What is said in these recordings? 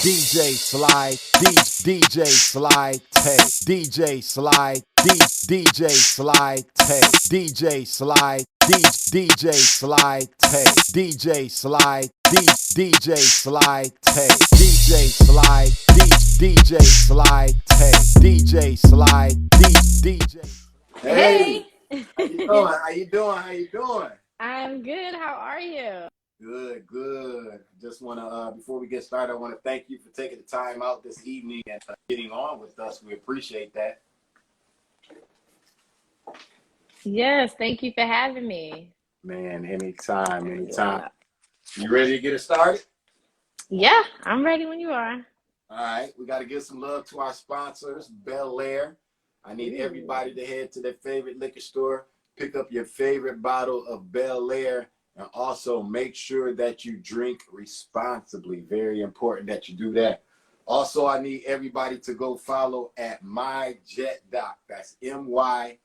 DJ Sly, DJ Sly Tay, DJ Sly, DJ Sly Tay, DJ Sly, DJ Sly Tay, DJ Sly, DJ Sly Tay, DJ Sly, DJ Sly Tay, DJ Sly, DJ. Hey, Hey, how you doing? How you doing? How you doing? I'm good. How are you? Good, good. Just want to, before we get started, I want to thank you for taking the time out this evening and getting on with us. We appreciate that. Yes, thank you for having me. Man, anytime, anytime. Yeah. You ready to get it started? Yeah, I'm ready when you are. All right, we got to give some love to our sponsors, Bel Air. I need everybody to head to their favorite liquor store, pick up your favorite bottle of Bel Air, and also make sure that you drink responsibly. Very important that you do that. Also, I need everybody to go follow at MyJetDoc. That's MyJetDoc.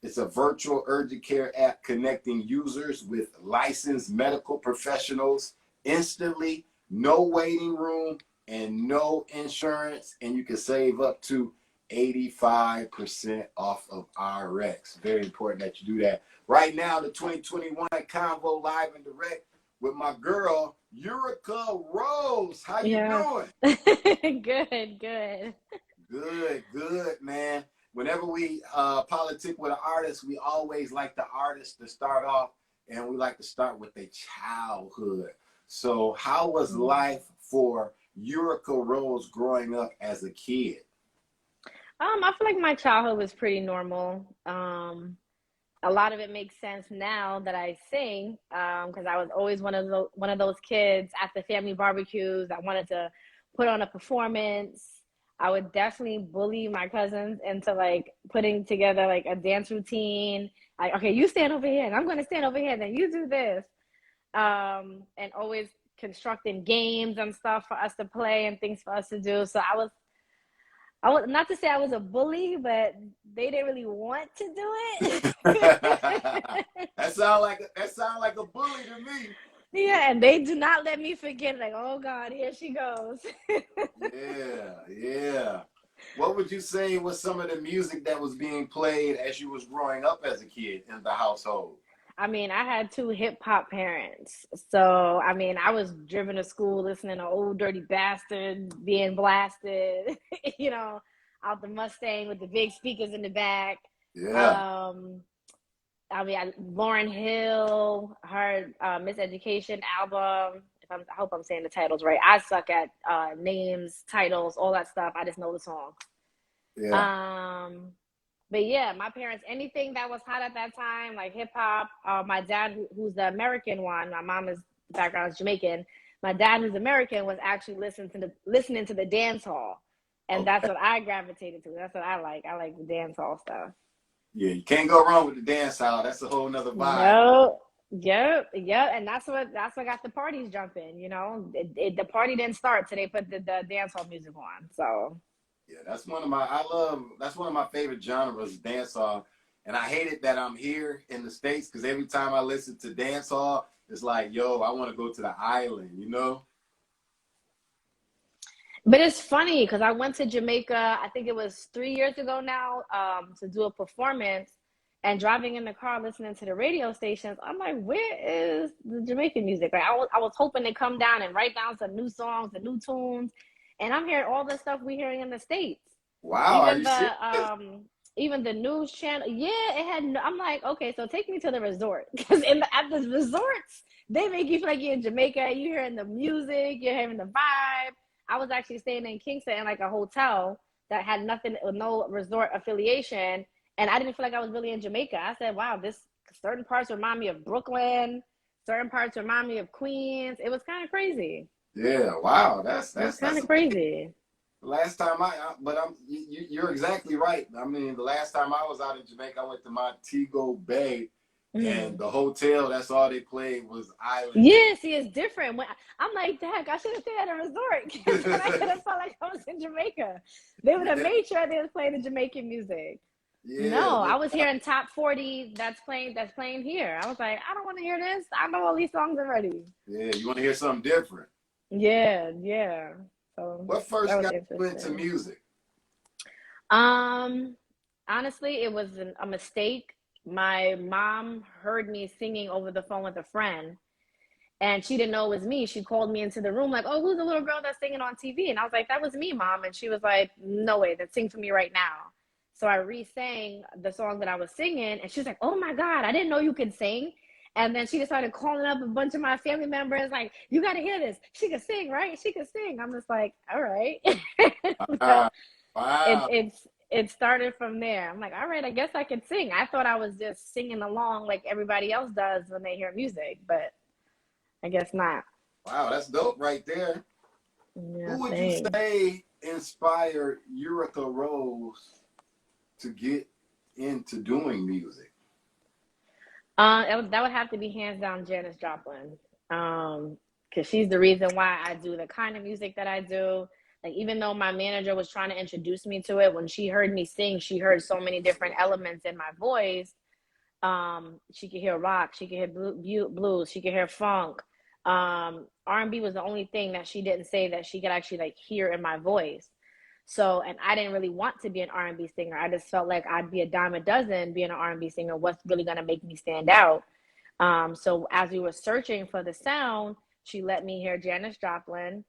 It's a virtual urgent care app connecting users with licensed medical professionals instantly, no waiting room, and no insurance, and you can save up to 85% off of RX. Very important that you do that. Right now, the 2021 Convo live and direct with my girl, Eureka Rose. How you doing? Good, good. Good, good, man. Whenever we politic with an artist, we always like the artist to start off, and we like to start with their childhood. So how was life for Eureka Rose growing up as a kid? I feel like my childhood was pretty normal. A lot of it makes sense now that I sing, because I was always one of those kids at the family barbecues. I wanted to put on a performance. I would definitely bully my cousins into like putting together like a dance routine. Like, okay, you stand over here, and I'm going to stand over here, and then you do this. And always constructing games and stuff for us to play and things for us to do. So I was not to say I was a bully, but they didn't really want to do it. That sound like a bully to me. Yeah, and they do not let me forget. Like, oh God, here she goes. Yeah. What would you say was some of the music that was being played as you was growing up as a kid in the household? I mean, I had two hip hop parents. So, I mean, I was driven to school listening to Old Dirty Bastard being blasted, out the Mustang with the big speakers in the back. Yeah. Lauryn Hill, her Miseducation album. I hope I'm saying the titles right. I suck at names, titles, all that stuff. I just know the song. Yeah. But yeah, my parents, anything that was hot at that time, like hip hop. My dad, who's the American one, my mom's background is Jamaican. My dad, who's American, was actually listening to the dance hall, and that's what I gravitated to. That's what I like. I like the dance hall stuff. Yeah, you can't go wrong with the dance hall. That's a whole nother vibe. No, yep, and that's what got the parties jumping. The party didn't start till they put the dance hall music on. So. Yeah, that's one of my favorite genres, dancehall. And I hate it that I'm here in the States because every time I listen to dancehall, it's like, yo, I want to go to the island, But it's funny because I went to Jamaica, I think it was 3 years ago now, to do a performance, and driving in the car listening to the radio stations, I'm like, where is the Jamaican music? Like I was hoping to come down and write down some new songs and new tunes. And I'm hearing all the stuff we're hearing in the States. Wow, Even the news channel. Yeah, it had. I'm like, okay, so take me to the resort, because at the resorts they make you feel like you're in Jamaica. You're hearing the music, you're hearing the vibe. I was actually staying in Kingston in like a hotel that had nothing, no resort affiliation, and I didn't feel like I was really in Jamaica. I said, wow, this certain parts remind me of Brooklyn, certain parts remind me of Queens. It was kind of crazy. Yeah, wow, that's kind of crazy. Last time you're exactly right. I mean, the last time I was out in Jamaica, I went to Montego Bay, and the hotel, that's all they played was island. Yeah, see, it's different. I'm like, heck, I should have stayed at a resort because I could have felt like I was in Jamaica. They would have made sure they was playing the Jamaican music. Yeah, No, I was hearing top 40 that's playing here. I was like, I don't want to hear this. I know all these songs already. yeah. You want to hear something different. Yeah, yeah. So What that first was got you into interesting. music? Um, Honestly, it was a mistake. My mom heard me singing over the phone with a friend, and she didn't know it was me. She called me into the room like, "Oh, who's the little girl that's singing on TV?" And I was like, "That was me, Mom." And she was like, "No way, that sing for me right now." So I re-sang the song that I was singing, and she was like, "Oh my God, I didn't know you could sing." And then she just started calling up a bunch of my family members, like, "You got to hear this. She could sing, right? She could sing." I'm just like, "All right." So Wow. it Wow. it started from there. I'm like, "All right, I guess I can sing." I thought I was just singing along like everybody else does when they hear music, but I guess not. Wow, that's dope right there. Yeah, Who would you thanks. say inspired Eureka Rose to get into doing music? That would have to be hands down Janis Joplin. Because she's the reason why I do the kind of music that I do. Like, even though my manager was trying to introduce me to it, when she heard me sing, she heard so many different elements in my voice. She could hear rock, she could hear blues, she could hear funk. R&B was the only thing that she didn't say that she could actually like hear in my voice. So, and I didn't really want to be an R&B singer. I just felt like I'd be a dime a dozen being an R&B singer. What's really going to make me stand out? So as we were searching for the sound, she let me hear Janis Joplin,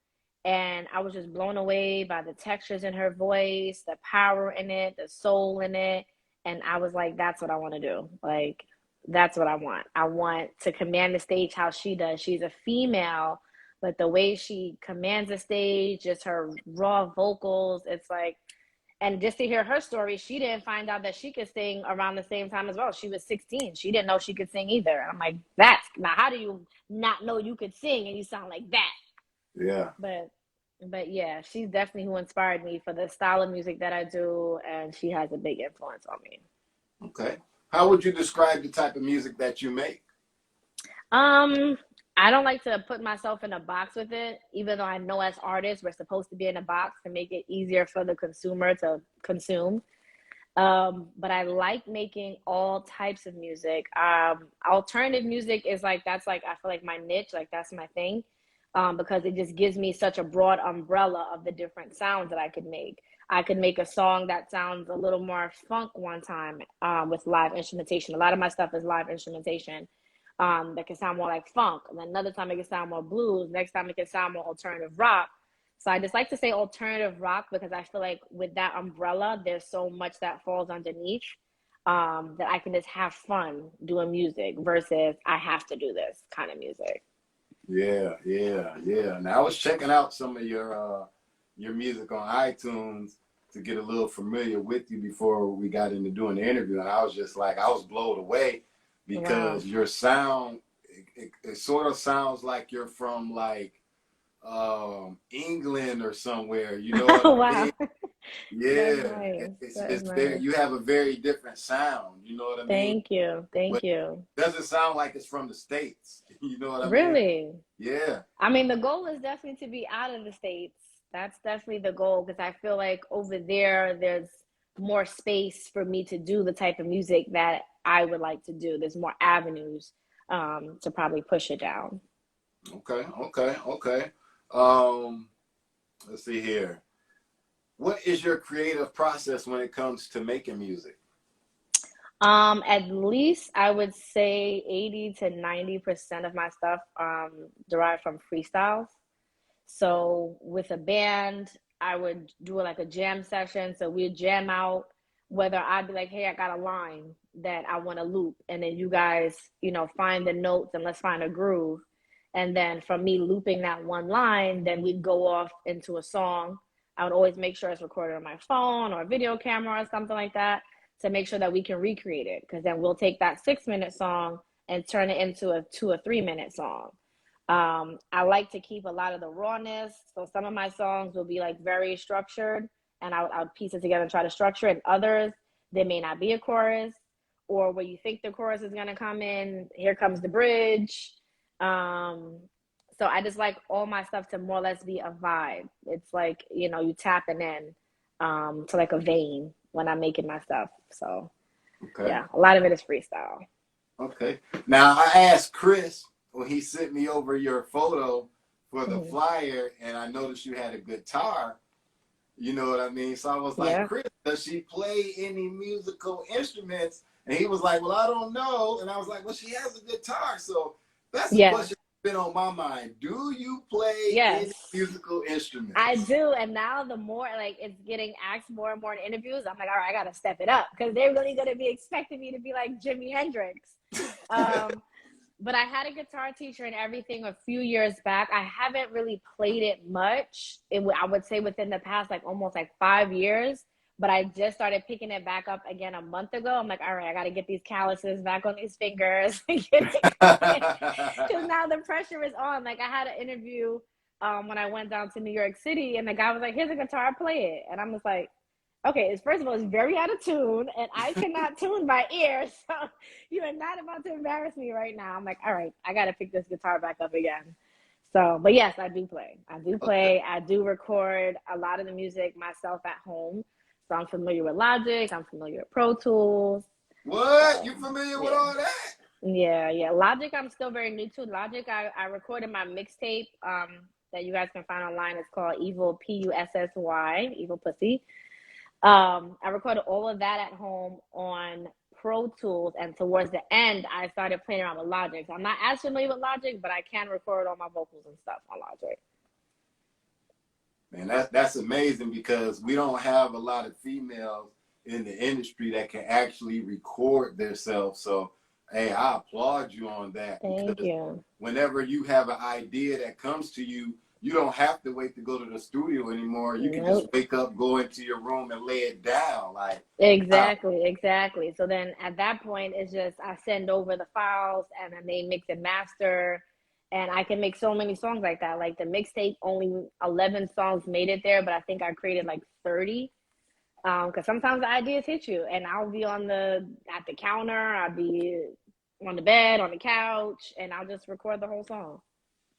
and I was just blown away by the textures in her voice, the power in it, the soul in it, and I was like, that's what I want to do. Like, that's what I want. I want to command the stage how she does. She's a female, but the way she commands the stage, just her raw vocals, it's like, and just to hear her story, she didn't find out that she could sing around the same time as well. She was 16. She didn't know she could sing either. And I'm like, that's now, how do you not know you could sing and you sound like that? Yeah. But yeah, she's definitely who inspired me for the style of music that I do, and she has a big influence on me. Okay. How would you describe the type of music that you make? Um, I don't like to put myself in a box with it, even though I know as artists we're supposed to be in a box to make it easier for the consumer to consume. But I like making all types of music. Alternative music is like, that's like, I feel like my niche, like that's my thing. Because it just gives me such a broad umbrella of the different sounds that I could make. I could make a song that sounds a little more funk one time, with live instrumentation. A lot of my stuff is live instrumentation, that can sound more like funk. And then another time it can sound more blues. Next time it can sound more alternative rock. So I just like to say alternative rock because I feel like with that umbrella, there's so much that falls underneath, that I can just have fun doing music versus I have to do this kind of music. Yeah, yeah, yeah. Now I was checking out some of your music on iTunes to get a little familiar with you before we got into doing the interview, and I was just like, I was blown away Wow. because your sound, it sort of sounds like you're from like England or somewhere. You know what I Wow. mean? That's Yeah, nice. That is it's very, nice. you have a very different sound. You know what I mean? Thank you. But Thank you. it doesn't sound like it's from the States. You know what I mean? Really? Yeah. I mean, the goal is definitely to be out of the States. That's definitely the goal because I feel like over there, there's more space for me to do the type of music that I would like to do. There's more avenues, to probably push it down. Okay, okay, okay. Um, let's see here. What is your creative process when it comes to making music? At least I would say 80 to 90% of my stuff derived from freestyles. So with a band, I would do like a jam session. So we'd jam out, whether I'd be like, hey, I got a line that I want to loop. And then you guys, find the notes and let's find a groove. And then from me looping that one line, then we'd go off into a song. I would always make sure it's recorded on my phone or a video camera or something like that to make sure that we can recreate it. Because then we'll take that 6 minute song and turn it into a 2 or 3 minute song. I like to keep a lot of the rawness. So some of my songs will be like very structured and I would piece it together and try to structure it. And others, there may not be a chorus, or where you think the chorus is going to come in, here comes the bridge. Um, so I just like all my stuff to more or less be a vibe. It's like, you tapping in, to like a vein when I'm making my stuff. So Okay. Yeah, a lot of it is freestyle. Okay. Now I asked Chris when he sent me over your photo for the flyer, and I noticed you had a guitar. You know what I mean? So I was like, Yeah. Chris, does she play any musical instruments? And he was like, well, I don't know. And I was like, well, she has a guitar. So that's the Yeah. question that's been on my mind. Do you play any Yes. musical instruments? I do, and now the more like it's getting asked more and more in interviews, I'm like, all right, I gotta step it up because they're really gonna be expecting me to be like Jimi Hendrix. But I had a guitar teacher and everything a few years back. I haven't really played it much. I would say within the past like almost like 5 years. But I just started picking it back up again a month ago. I'm like, all right, I got to get these calluses back on these fingers. Because now the pressure is on. Like I had an interview when I went down to New York City, and the guy was like, here's a guitar, play it. And I'm just like, okay, first of all, it's very out of tune, and I cannot tune my ears. So you are not about to embarrass me right now. I'm like, all right, I got to pick this guitar back up again. So, but yes, I do play. I do play. I do record a lot of the music myself at home. So I'm familiar with Logic. I'm familiar with Pro Tools. What? You familiar with all that? Yeah. Logic, I'm still very new to. Logic, I recorded my mixtape that you guys can find online. It's called Evil Pussy, Evil Pussy. I recorded all of that at home on Pro Tools, and towards the end, I started playing around with Logic. So I'm not as familiar with Logic, but I can record all my vocals and stuff on Logic. Man, that's amazing because we don't have a lot of females in the industry that can actually record themselves. So, hey, I applaud you on that. Thank you. Whenever you have an idea that comes to you, you don't have to wait to go to the studio anymore. You can just wake up, go into your room, and lay it down. Like exactly. So then at that point, it's just I send over the files, and then they mix and master. And I can make so many songs like that. Like the mixtape, only 11 songs made it there, but I think I created like 30. Because sometimes the ideas hit you, and I'll be at the counter, I'll be on the bed, on the couch, and I'll just record the whole song.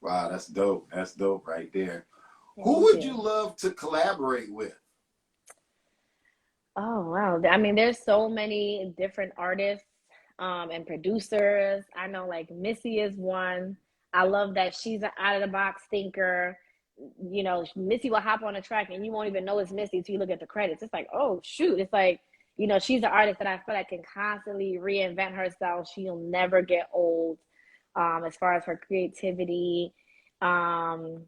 Wow, that's dope. That's dope right there. Who would you love to collaborate with? Oh, wow. I mean, there's so many different artists and producers. I know like Missy is one. I love that she's an out of the box thinker. You know, Missy will hop on a track and you won't even know it's Missy until you look at the credits. It's like, oh shoot. It's like, you know, she's an artist that I feel like can constantly reinvent herself. She'll never get old as far as her creativity. Right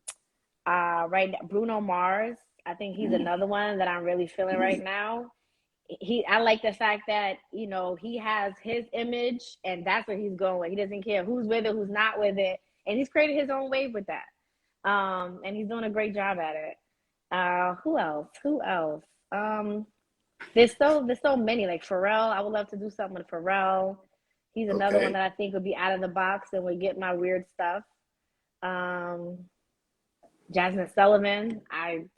now, Bruno Mars, I think he's another one that I'm really feeling right now. I like the fact that, you know, he has his image and that's where he's going. He doesn't care who's with it, who's not with it. And he's created his own wave with that. And he's doing a great job at it. Who else? There's so many. Like Pharrell, I would love to do something with Pharrell. He's another one that I think would be out of the box and would get my weird stuff. Jasmine Sullivan, I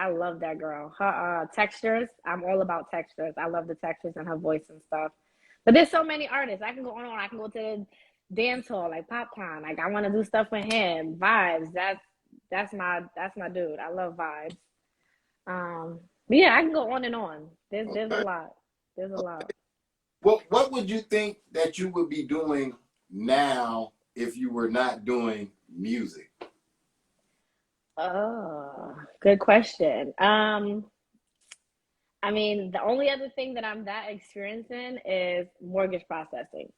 love that girl. Her textures, I'm all about textures. I love the textures and her voice and stuff. But there's so many artists. I can go on and on. I can go to the dance hall like Popcorn. Like I want to do stuff with him. Vibes. That's my dude. I love Vibes. But yeah, I can go on and on. There's a lot. There's a lot. Well, what would you think that you would be doing now if you were not doing music? Oh, good question. I mean, the only other thing that I'm that experienced in is mortgage processing.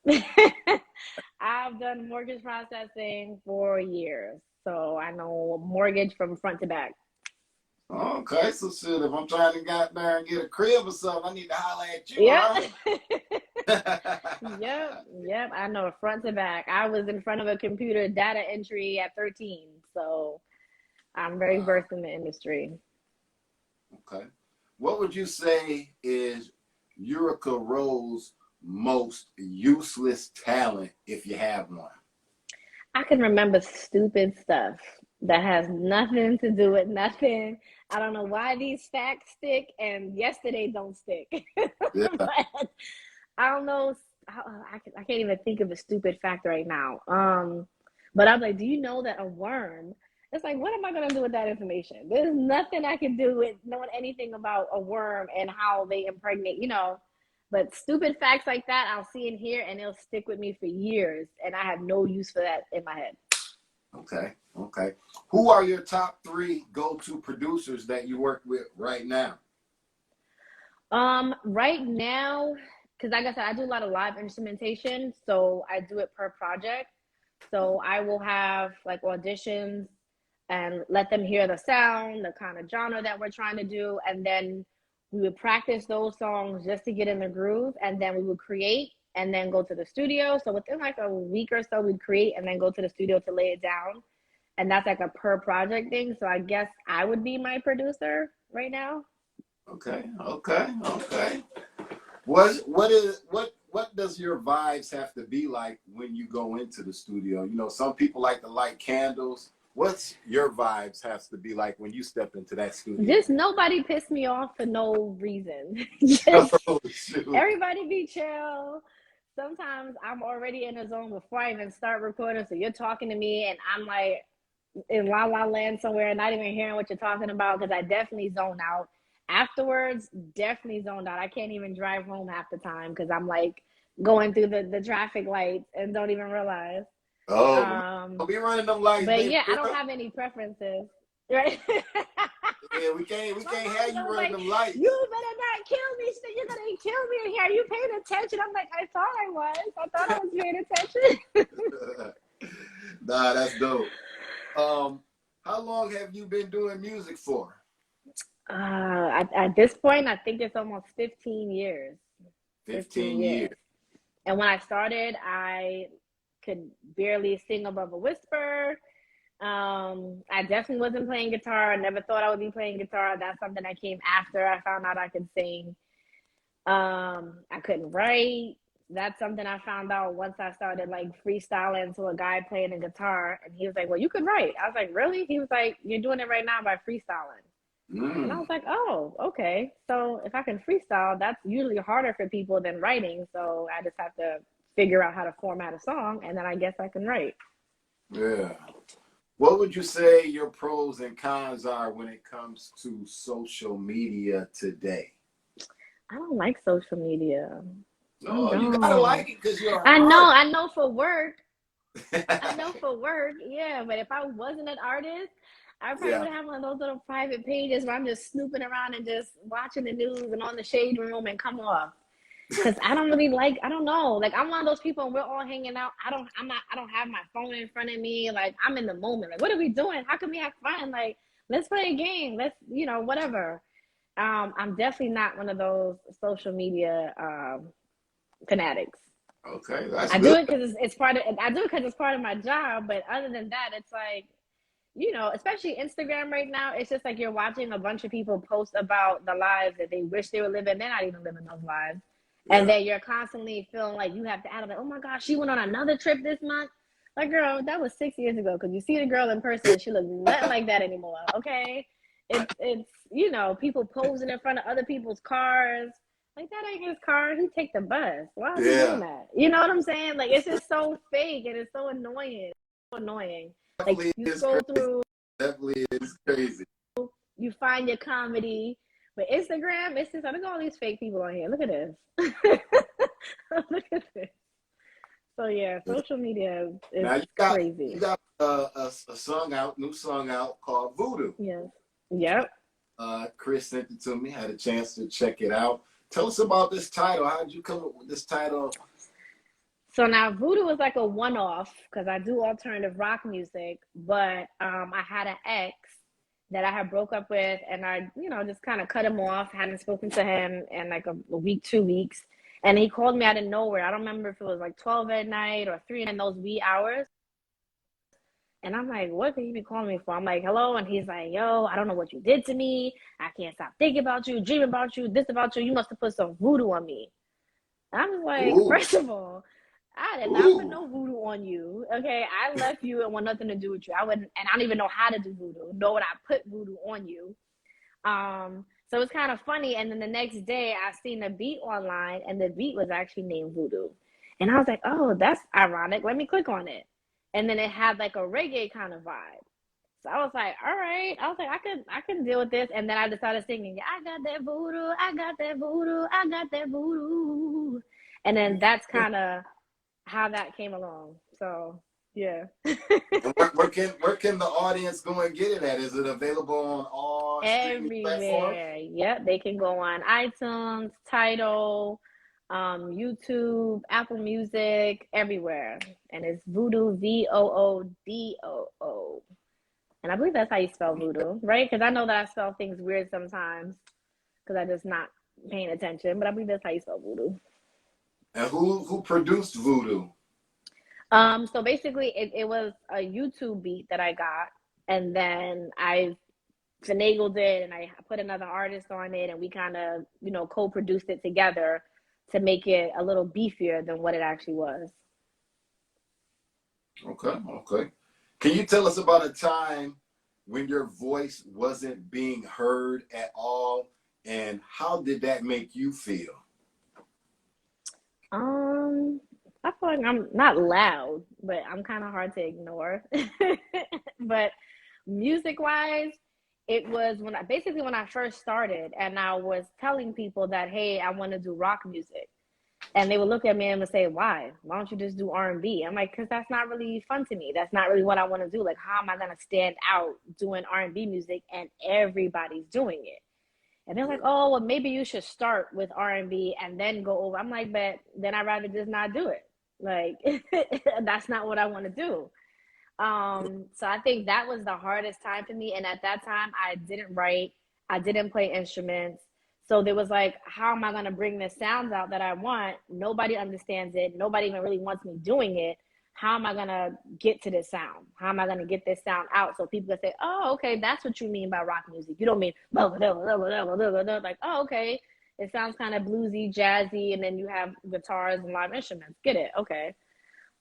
I've done mortgage processing for years, so I know mortgage from front to back. Okay, so shit, if I'm trying to get there and get a crib or something, I need to holler at you, Yep. I know front to back. I was in front of a computer data entry at 13, so I'm very versed in the industry. Okay. What would you say is Uricarose's most useless talent if you have one? I can remember stupid stuff that has nothing to do with nothing. I don't know why these facts stick and yesterday don't stick. Yeah. But I don't know. I can't even think of a stupid fact right now. But I'm like, do you know that a worm? It's like, what am I going to do with that information? There's nothing I can do with knowing anything about a worm and how they impregnate, you know. But stupid facts like that, I'll see and hear, and it'll stick with me for years, and I have no use for that in my head. Okay, okay. Who are your top 3 go-to producers that you work with right now? Right now, because like I said, I do a lot of live instrumentation, so I do it per project. So I will have like auditions and let them hear the sound, the kind of genre that we're trying to do, and then we would practice those songs just to get in the groove, and then we would create and then go to the studio. So within like a week or so, we'd create and then go to the studio to lay it down. And that's like a per project thing. So I guess I would be my producer right now. Okay, okay, okay. What does your vibes have to be like when you go into the studio? You know, some people like to light candles. What's your vibes has to be like when you step into that studio? Just nobody piss me off for no reason. Just Oh, everybody be chill. Sometimes I'm already in a zone before I even start recording. So you're talking to me and I'm like in la la land somewhere, not even hearing what you're talking about, because I definitely zone out. Afterwards, definitely zoned out. I can't even drive home half the time because I'm like going through the traffic lights and don't even realize. oh, I'll be running them lights. But baby. yeah, I don't have any preferences. Right? Yeah, we can't have you running them lights. You better not kill me. You're gonna kill me in here. Are you paying attention? I'm like, I thought I was. I thought I was paying attention. Nah, that's dope. How long have you been doing music for? At this point, I think it's almost 15 years. 15 years. And when I started, I could barely sing above a whisper. I definitely wasn't playing guitar. I never thought I would be playing guitar. That's something that came after I found out I could sing. I couldn't write. That's something I found out once I started like freestyling to a guy playing a guitar, and he was like, well, you could write. I was like, really? He was like, you're doing it right now by freestyling. And I was like, oh, okay. So if I can freestyle, that's usually harder for people than writing. So I just have to figure out how to format a song, and then I guess I can write. Yeah. What would you say your pros and cons are when it comes to social media today? I don't like social media. No, you gotta like it because you're I know for work. I know for work, yeah. But if I wasn't an artist, I probably would have one of those little private pages where I'm just snooping around and just watching the news and on the shade room and come off. Because I don't really like, I don't know. Like I'm one of those people and we're all hanging out. I don't have my phone in front of me. Like I'm in the moment. Like, what are we doing? How can we have fun? Like, let's play a game. Let's, whatever. I'm definitely not one of those social media fanatics. Okay, that's I good. do it because it's part of. I do it because it's part of my job. But other than that, it's like, especially Instagram right now. It's just like you're watching a bunch of people post about the lives that they wish they were living. They're not even living those lives, and then you're constantly feeling like you have to add like, oh my gosh, she went on another trip this month. Like, girl, that was 6 years ago. Because you see the girl in person, she looks nothing like that anymore. Okay, it's people posing in front of other people's cars. Like, that ain't his car. He take the bus. Why is he doing that? You know what I'm saying? Like, it's just so fake and it's so annoying. It's so annoying. Like, you scroll through. Definitely is crazy. You find your comedy. But Instagram, it's just, look at all these fake people on here. Look at this. Look at this. So, yeah, social media is crazy. You got a new song out called Voodoo. Yes. Yep. Chris sent it to me. Had a chance to check it out. Tell us about this title. How did you come up with this title? So now Voodoo was like a one-off because I do alternative rock music, but I had an ex that I had broke up with, and I, just kind of cut him off. Hadn't spoken to him in like a week, 2 weeks, and he called me out of nowhere. I don't remember if it was like 12 at night or 3 in those wee hours. And I'm like, what could you be calling me for? I'm like, hello. And he's like, yo, I don't know what you did to me. I can't stop thinking about you, dreaming about you, this about you. You must have put some voodoo on me. And I was like, first of all, I did not put no voodoo on you. Okay, I left you and want nothing to do with you. I wouldn't, and I don't even know how to do voodoo. Nor would I put voodoo on you. So it's kind of funny. And then the next day, I seen a beat online, and the beat was actually named Voodoo. And I was like, oh, that's ironic. Let me click on it. And then it had like a reggae kind of vibe. So I was like, all right. I was like, I can deal with this. And then I just started singing, I got that voodoo, I got that voodoo, I got that voodoo. And then that's kind of how that came along. So yeah. And where can the audience go and get it at? Is it available on all streaming platforms? Everywhere. Yep, they can go on iTunes, Tidal, YouTube, Apple Music, everywhere. And it's Voodoo, Voodoo. And I believe that's how you spell voodoo, right? Because I know that I spell things weird sometimes because I'm just not paying attention. But I believe that's how you spell voodoo. And who produced Voodoo? So basically, it was a YouTube beat that I got, and then I finagled it, and I put another artist on it, and we kind of, co-produced it together to make it a little beefier than what it actually was. Okay. Can you tell us about a time when your voice wasn't being heard at all, and how did that make you feel? I feel like I'm not loud, but I'm kind of hard to ignore. But music-wise, it was when I first started, and I was telling people that, hey, I want to do rock music. And they would look at me and would say, why? Why don't you just do R&B? I'm like, because that's not really fun to me. That's not really what I want to do. Like, how am I going to stand out doing R&B music and everybody's doing it? And they're like, oh, well, maybe you should start with R&B and then go over. I'm like, but then I'd rather just not do it. Like, that's not what I want to do. So I think that was the hardest time for me. And at that time, I didn't write. I didn't play instruments. So there was like, how am I going to bring the sounds out that I want? Nobody understands it. Nobody even really wants me doing it. How am I going to get to this sound? How am I going to get this sound out so people can say, oh, okay, that's what you mean by rock music. You don't mean, like, oh, okay. It sounds kind of bluesy, jazzy, and then you have guitars and live instruments. Get it? Okay.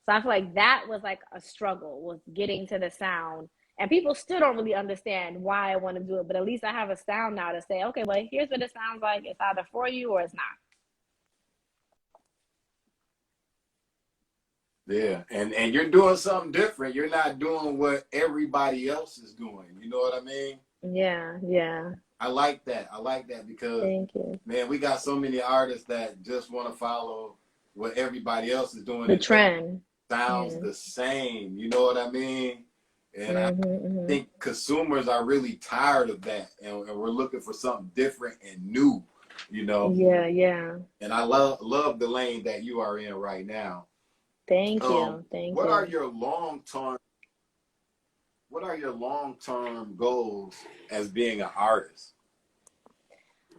So I feel like that was like a struggle, was getting to the sound. And people still don't really understand why I want to do it. But at least I have a sound now to say, okay, well, here's what it sounds like. It's either for you or it's not. Yeah, and you're doing something different. You're not doing what everybody else is doing. You know what I mean? Yeah. I like that. Because, Thank you. man, we got so many artists that just want to follow what everybody else is doing. The trend. Sounds the same. You know what I mean? And I think consumers are really tired of that, and we're looking for something different and new, Yeah. And I love the lane that you are in right now. Thank you. What are your long-term goals as being an artist?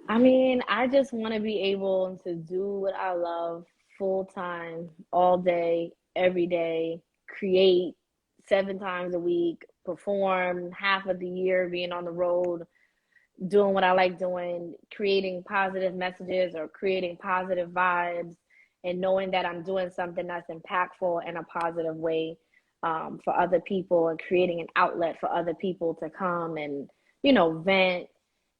I mean, I just want to be able to do what I love full time, all day, every day, create 7 times a week, perform half of the year, being on the road, doing what I like doing, creating positive messages or creating positive vibes, and knowing that I'm doing something that's impactful in a positive way for other people, and creating an outlet for other people to come and, vent,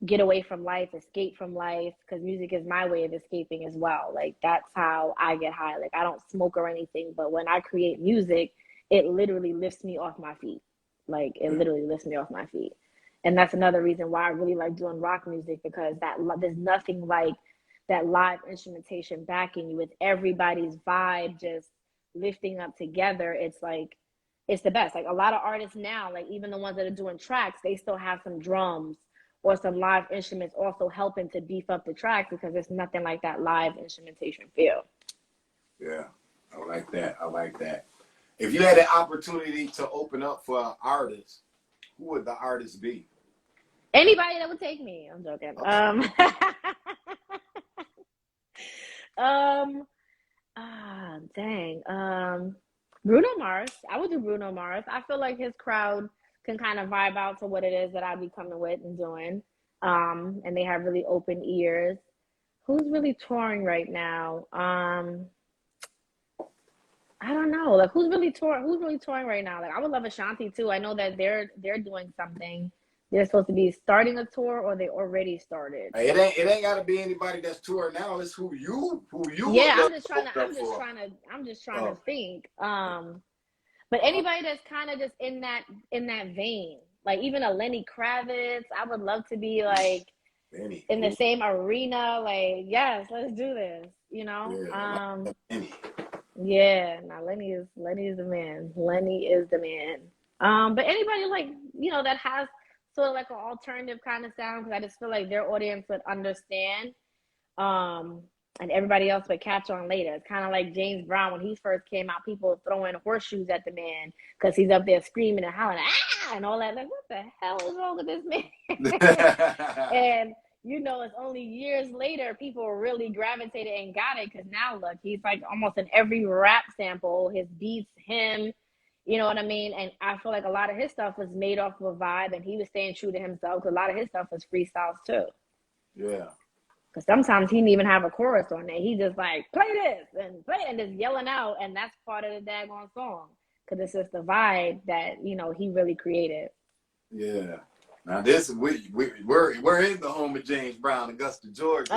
get away from life, escape from life, because music is my way of escaping as well. Like, that's how I get high. Like, I don't smoke or anything, but when I create music, it literally lifts me off my feet. Like, it literally lifts me off my feet. And that's another reason why I really like doing rock music, because there's nothing like that live instrumentation backing you with everybody's vibe just lifting up together. It's like, it's the best. Like, a lot of artists now, like even the ones that are doing tracks, they still have some drums or some live instruments also helping to beef up the track, because there's nothing like that live instrumentation feel. Yeah, I like that. If you had an opportunity to open up for an artist, who would the artist be? Anybody that would take me. I'm joking. Okay. Bruno Mars. I would do Bruno Mars. I feel like his crowd can kind of vibe out to what it is that I'd be coming with and doing. And they have really open ears. Who's really touring right now? I don't know. Like, who's really touring right now? Like, I would love Ashanti too. I know that they're doing something. They're supposed to be starting a tour, or they already started. It ain't got to be anybody that's touring now. It's who you. Yeah, I'm just trying to think. But anybody that's kind of just in that vein, like even a Lenny Kravitz. I would love to be like Benny. in the same arena. Like, yes, let's do this. You know? Yeah, Benny. Yeah, now Lenny is the man. Lenny is the man. But anybody like, you know, that has sort of like an alternative kind of sound, because I just feel like their audience would understand. Um, and everybody else would catch on later. It's kind of like James Brown when he first came out, people throwing horseshoes at the man because he's up there screaming and howling, ah, and all that. Like, what the hell is wrong with this man? And you know, it's only years later people really gravitated and got it, because now look, he's like almost in every rap sample, his beats, him, you know what I mean? And I feel like a lot of his stuff was made off of a vibe, and he was staying true to himself, because a lot of his stuff was freestyles too. Yeah. Because sometimes he didn't even have a chorus on there. He just like, play this and play it, and just yelling out, and that's part of the daggone song. Because it's just the vibe that, you know, he really created. Yeah. Now this we're in the home of James Brown, Augusta, Georgia.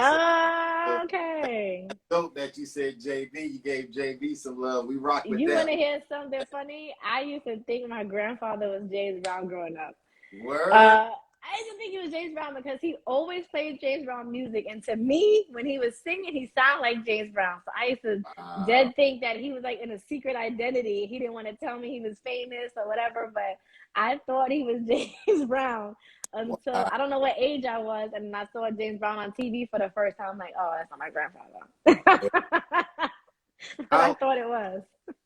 Okay. Dope that you said JB. You gave JB some love. We rock with You that. want to hear something funny? I used to think my grandfather was James Brown growing up. Word. I used to think he was James Brown because he always played James Brown music. And to me, when he was singing, he sounded like James Brown. So I used to dead think that he was like in a secret identity. He didn't want to tell me he was famous or whatever, but I thought he was James Brown until I don't know what age I was. And I saw James Brown on TV for the first time. I'm like, oh, that's not my grandfather. But I thought it was.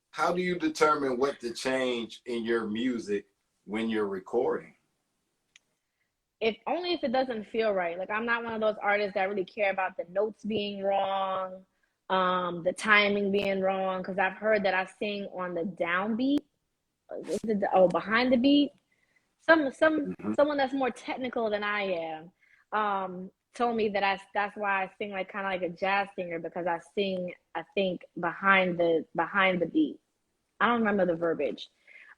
How do you determine what to change in your music when you're recording? If only if it doesn't feel right. Like, I'm not one of those artists that really care about the notes being wrong, the timing being wrong, because I've heard that I sing on the downbeat, behind the beat. Someone that's more technical than I am told me that that's why I sing like kind of like a jazz singer, because I sing, I think, behind the beat. I don't remember the verbiage,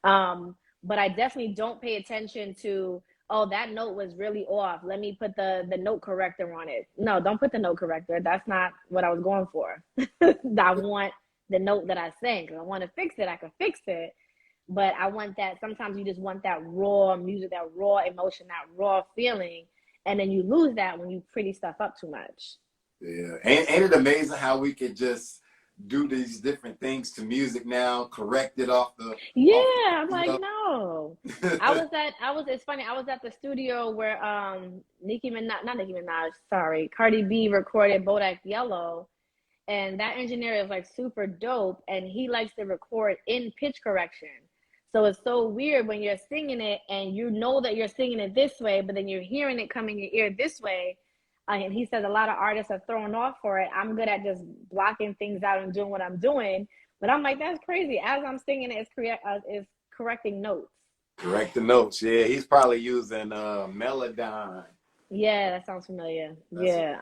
but I definitely don't pay attention to, oh, that note was really off, let me put the note corrector on it. No, don't put the note corrector. That's not what I was going for. I want the note that I sang. If I want to fix it, I can fix it. But I want that, sometimes you just want that raw music, that raw emotion, that raw feeling. And then you lose that when you pretty stuff up too much. Yeah. Ain't it amazing how we could just do these different things to music now, correct it off the... I'm like, no. It's funny, I was at the studio where Cardi B recorded Bodak Yellow, and that engineer is like super dope, and he likes to record in pitch correction. So it's so weird when you're singing it and you know that you're singing it this way, but then you're hearing it come in your ear this way. And he says a lot of artists are thrown off for it. I'm good at just blocking things out and doing what I'm doing. But I'm like, that's crazy. As I'm singing it, it's correcting notes. Correct the notes. Yeah, he's probably using Melodyne. Yeah, that sounds familiar.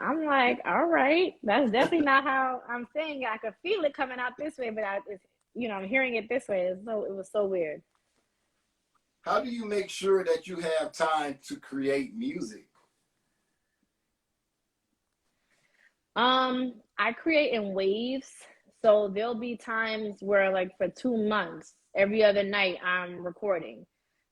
I'm like, all right. That's definitely not how I'm saying it. I could feel it coming out this way, but I'm hearing it this way. It was so weird. How do you make sure that you have time to create music? I create in waves. So there'll be times where, like, for 2 months, every other night I'm recording.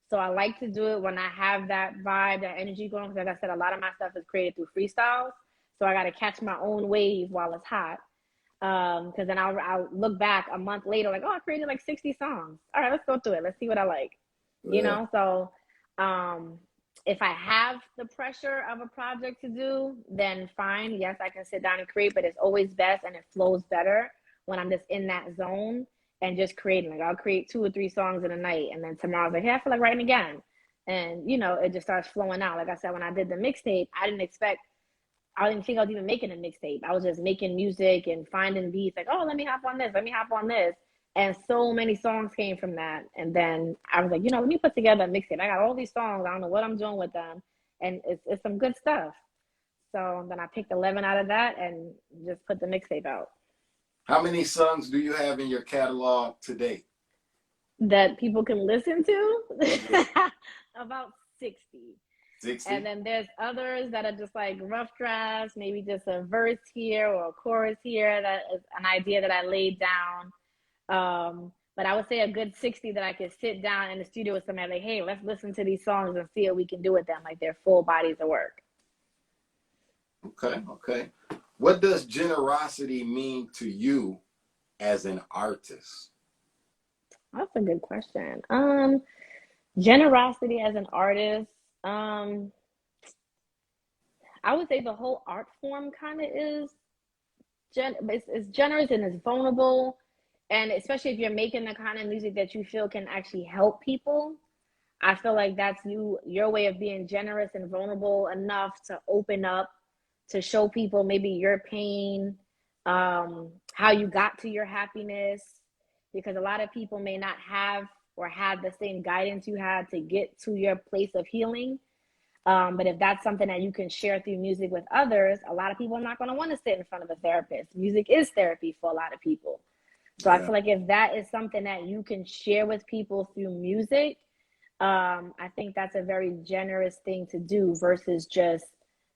So I like to do it when I have that vibe, that energy going. Because like I said, a lot of my stuff is created through freestyles. So I got to catch my own wave while it's hot. Because then I'll look back a month later, like, oh, I created like 60 songs. All right, let's go through it. Let's see what I like. Yeah. You know, so if I have the pressure of a project to do, then fine. Yes, I can sit down and create, but it's always best and it flows better when I'm just in that zone and just creating. Like, I'll create 2 or 3 songs in a night, and then tomorrow's like, hey, I feel like writing again. And, you know, it just starts flowing out. Like I said, when I did the mixtape, I didn't think I was even making a mixtape. I was just making music and finding beats, like, oh, let me hop on this. And so many songs came from that. And then I was like, you know, let me put together a mixtape. I got all these songs. I don't know what I'm doing with them. And it's some good stuff. So then I picked 11 out of that and just put the mixtape out. How many songs do you have in your catalog to date? That people can listen to? Yeah. About 60. 60. And then there's others that are just like rough drafts, maybe just a verse here or a chorus here. That is an idea that I laid down. But I would say a good 60 that I could sit down in the studio with somebody like, hey, let's listen to these songs and see what we can do with them. Like they're full bodies of work. Okay, okay. What does generosity mean to you as an artist? That's a good question. Generosity as an artist, I would say the whole art form kind of is it's generous and it's vulnerable, and especially if you're making the kind of music that you feel can actually help people. I feel like that's your way of being generous and vulnerable enough to open up, to show people maybe your pain, how you got to your happiness, because a lot of people may not have or have the same guidance you had to get to your place of healing. But if that's something that you can share through music with others, a lot of people are not going to want to sit in front of a therapist. Music is therapy for a lot of people. So I feel like if that is something that you can share with people through music, I think that's a very generous thing to do versus just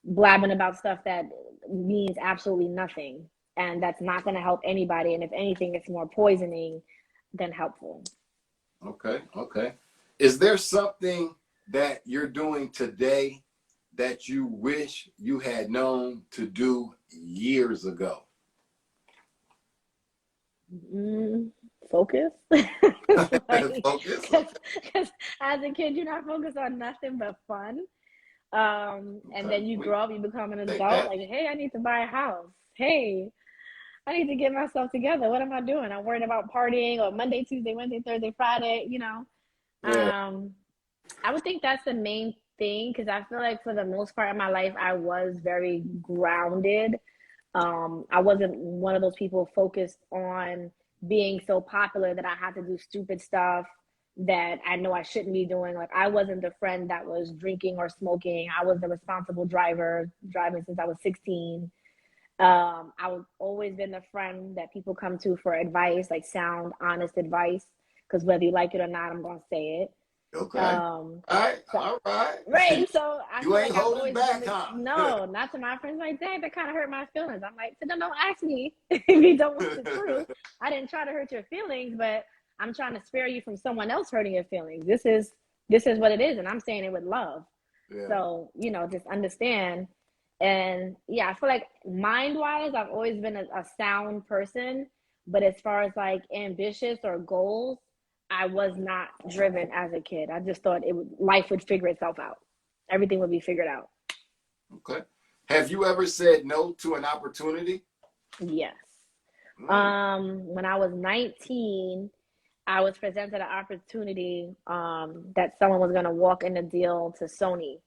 blabbing about stuff that means absolutely nothing. And that's not going to help anybody. And if anything, it's more poisoning than helpful. Okay, okay. Is there something that you're doing today that you wish you had known to do years ago? Focus. Focus. Because as a kid, you're not focused on nothing but fun. And then you grow up, you become an adult. Like, hey, I need to buy a house. Hey, I need to get myself together. What am I doing? I'm worried about partying or Monday, Tuesday, Wednesday, Thursday, Friday, you know. Yeah. I would think that's the main thing, because I feel like for the most part of my life, I was very grounded. I wasn't one of those people focused on being so popular that I had to do stupid stuff that I know I shouldn't be doing. Like I wasn't the friend that was drinking or smoking. I was the responsible driver, driving since I was 16. I was always been the friend that people come to for advice, like sound, honest advice, because whether you like it or not, I'm going to say it. Okay. All right. Right. So I you ain't like holding back, huh? No, not to my friends like that. That kind of hurt my feelings. I'm like, so don't ask me if you don't want the truth. I didn't try to hurt your feelings, but I'm trying to spare you from someone else hurting your feelings. This is what it is, and I'm saying it with love. Yeah. So, you know, just understand. And yeah, I feel like mind-wise, I've always been a sound person, but as far as like ambitious or goals, I was not driven as a kid. I just thought life would figure itself out. Everything would be figured out. Okay. Have you ever said no to an opportunity? Yes. When I was 19, I was presented an opportunity that someone was going to walk in a deal to Sony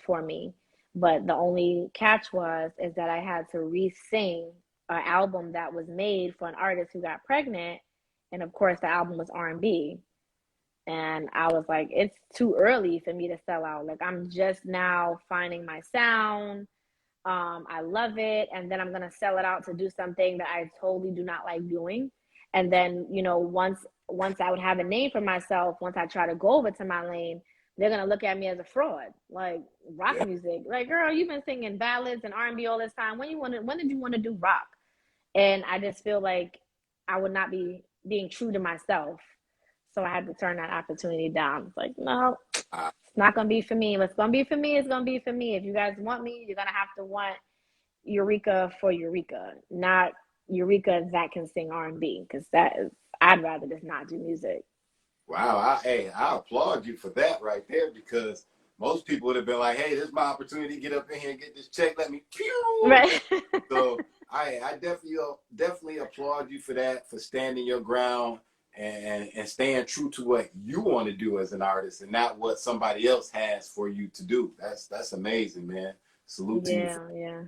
for me. But the only catch is that I had to re-sing an album that was made for an artist who got pregnant. And of course, the album was R&B. And I was like, it's too early for me to sell out. Like, I'm just now finding my sound. I love it. And then I'm going to sell it out to do something that I totally do not like doing. And then, you know, once I would have a name for myself, once I try to go over to my lane, they're going to look at me as a fraud. Like, rock music. Like, girl, you've been singing ballads and R&B all this time. When did you want to do rock? And I just feel like I would not be being true to myself. So I had to turn that opportunity down. It's like, no, it's not going to be for me. If it's going to be for me, it's going to be for me. If you guys want me, you're going to have to want Eureka for Eureka, not Eureka that can sing R&B, because I'd rather just not do music. Wow. I applaud you for that right there, because most people would have been like, hey, this is my opportunity to get up in here and get this check. Let me pew. Right. So I definitely applaud you for that, for standing your ground and staying true to what you want to do as an artist and not what somebody else has for you to do. That's amazing, man. Salute to you. Yeah.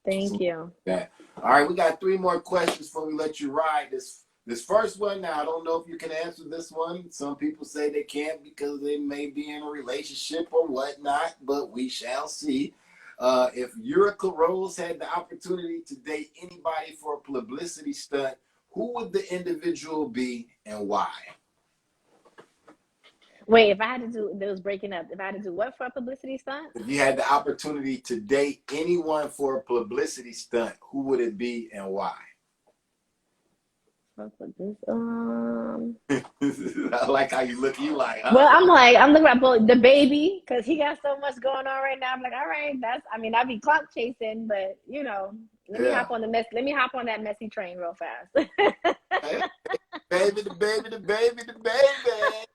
Thank you. That. All right, we got 3 more questions before we let you ride. This first one, now I don't know if you can answer this one. Some people say they can't because they may be in a relationship or whatnot, but we shall see. If Uricarose had the opportunity to date anybody for a publicity stunt, who would the individual be and why? Wait, if I had to do, it was breaking up. If I had to do what for a publicity stunt? If you had the opportunity to date anyone for a publicity stunt, who would it be and why? fuck with this? I like how you look. You like, huh? Well, I'm looking at the baby because he got so much going on right now. I'm like, all right, I be clock chasing, but let me hop Yeah. on let me hop on that messy train real fast. Hey, baby, the baby, the baby, the baby.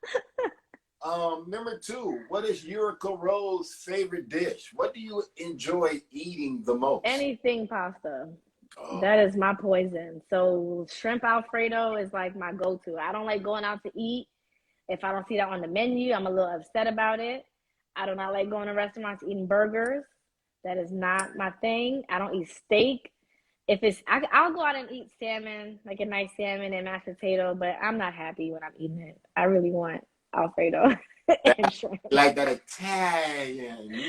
Number two, what is Eureka Rose's favorite dish? What do you enjoy eating the most? Anything pasta. That Oh, is my poison. So shrimp Alfredo is like my go-to. I don't like going out to eat. If I don't see that on the menu, I'm a little upset about it. I do not like going to restaurants eating burgers. That is not my thing. I don't eat steak. If I'll go out and eat salmon, like a nice salmon and mashed potato, but I'm not happy when I'm eating it. I really want Alfredo and shrimp. like that Italian,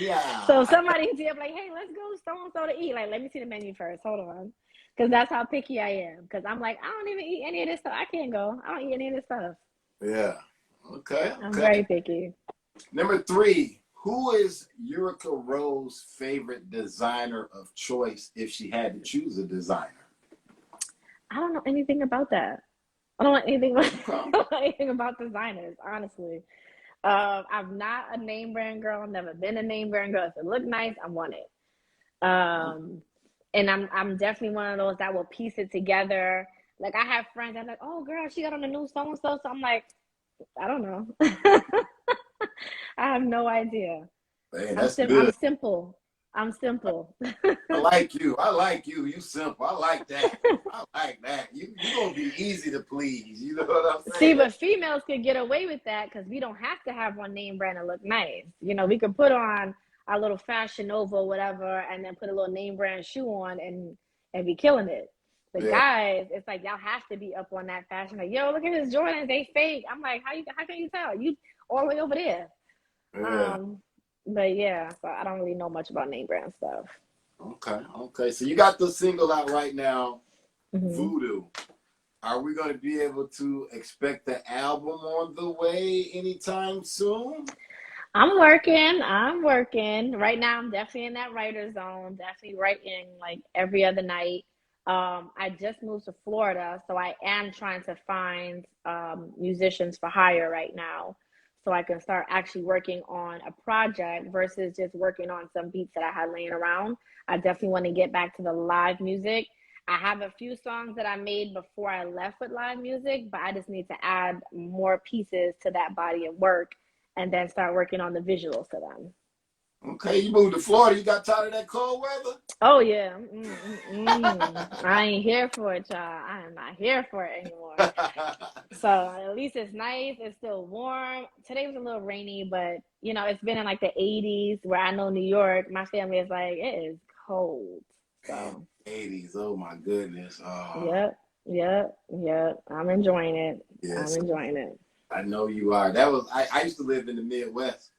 So yeah. if somebody hits you up like, hey, let's go so and so to eat. Like, let me see the menu first. Hold on. Because that's how picky I am. Because I'm like, I don't even eat any of this stuff. I can't go. I don't eat any of this stuff. Yeah. Okay, I'm okay. very picky. Number three, who is Eureka Rose's favorite designer of choice if she had to choose a designer? I don't know anything about that. I don't know anything about, I Okay. don't know anything about designers, honestly. I'm not a name brand girl. Never been a name brand girl. If it look nice, I want it. And I'm definitely one of those that will piece it together. Like I have friends that are like, oh girl, she got on the new so and so. So I'm like, I don't know. I have no idea. Hey, I'm that's sim I'm good. simple. I'm simple. I like you. I like you. You simple. I like that. I like that. You gonna be easy to please. You know what I'm See, saying? but females could get away with that because we don't have to have one name brand and look nice. We could put on our little Fashion Nova, whatever, and then put a little name brand shoe on and be killing it. The Yeah. guys, it's like y'all have to be up on that fashion. Like, yo, look at his Jordans, they fake. I'm like, how can you tell? You all the way over there. Yeah. Um, but yeah, so I don't really know much about name brand stuff. Okay. Okay. So you got the single out right now, Hmm. Voodoo. Are we going to be able to expect the album on the way anytime soon? I'm working. I'm working. Right now, I'm definitely in that writer zone, definitely writing like every other night. I just moved to Florida, so I am trying to find musicians for hire right now so I can start actually working on a project versus just working on some beats that I had laying around. I definitely want to get back to the live music. I have a few songs that I made before I left with live music, but I just need to add more pieces to that body of work and then start working on the visuals for them. Okay, you moved to Florida. You got tired of that cold weather? Oh yeah, I ain't here for it, y'all. I am not here for it anymore. So at least it's nice. It's still warm. Today was a little rainy, but it's been in like the 80s. Where I know New York, my family is like it is cold. Man, So 80s. Oh my goodness. yep, yep, yep. I'm enjoying it. I'm Yes, enjoying it. I know you are. I used to live in the Midwest.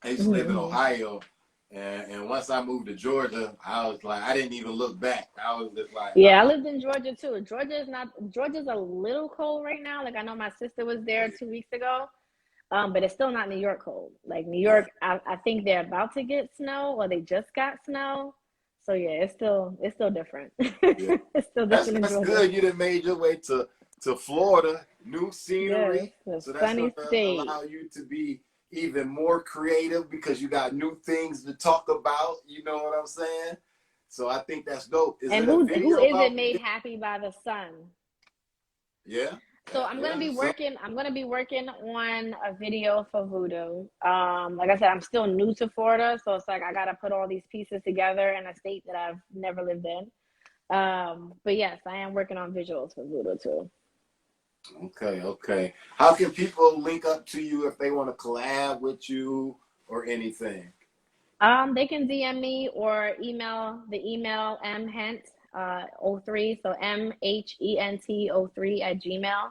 I used to live in Mm-hmm. Ohio. And once I moved to Georgia, I was like, I didn't even look back. I was just like, Yeah, I lived in Georgia too. Georgia's a little cold right now. Like I know my sister was there 2 weeks ago. But it's still not New York cold. Like New yeah, York, I think they're about to get snow or they just got snow. So yeah, it's still different. yeah. It's still different in That's Georgia. good. You done made your way to Florida, new Yes, scenery. the So that's sunny gonna state. allow you to be even more creative because you got new things to talk about. You know what I'm saying? So I think that's dope. Is And it a who video isn't about made happy by the sun? yeah, So yeah, I'm gonna yeah. be So working. I'm gonna be working on a video for Voodoo. Like I said, I'm still new to Florida, so it's like I gotta put all these pieces together in a state that I've never lived in. But yes, I am working on visuals for Voodoo too. okay, okay. How can people link up to you if they want to collab with you or anything? They can DM me or email the email mhent 03, so MHENT 03 at Gmail.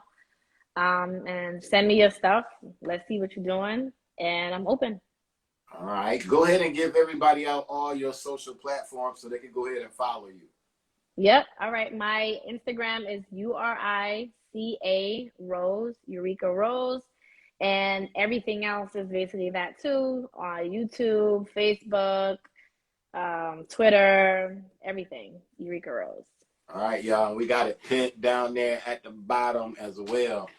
And send me your stuff. Let's see what you're doing, and I'm open. All right. Go ahead and give everybody out all your social platforms so they can go ahead and follow you. Yep. All right. My Instagram is Urica Rose, Eureka Rose, and everything else is basically that too. YouTube, Facebook, Twitter, everything. Eureka Rose. All right, y'all. We got it pinned down there at the bottom as well.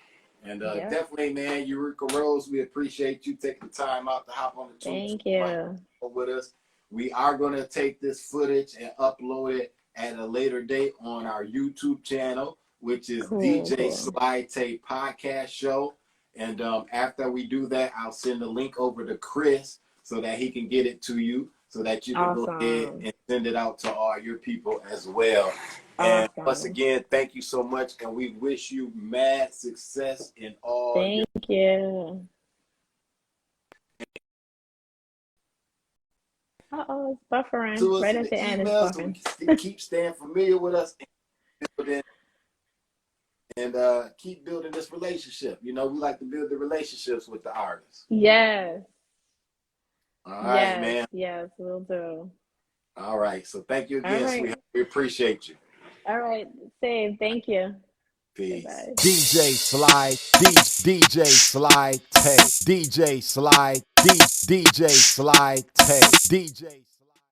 And definitely, man, Uricarose, we appreciate you taking the time out to hop on the Thank you. with us. We are going to take this footage and upload it at a later date on our YouTube channel, which is DJ Sly Tay Podcast Show. And after we do that, I'll send the link over to Chris so that he can get it to you, so that you can go ahead and send it out to all your people as well. And once again, thank you so much, and we wish you mad success in all. Thank you. It's buffering right at the end. It's buffering. So keep staying familiar with us and keep building this relationship. You know, we like to build the relationships with the artists. Yes. All right, man. Yes, we'll do. All right. So thank you again. Right. We appreciate you. All right. Same. Thank you. Peace. Bye-bye. DJ Sly, DJ Sly Tay, DJ Sly, DJ Sly Tay, DJ.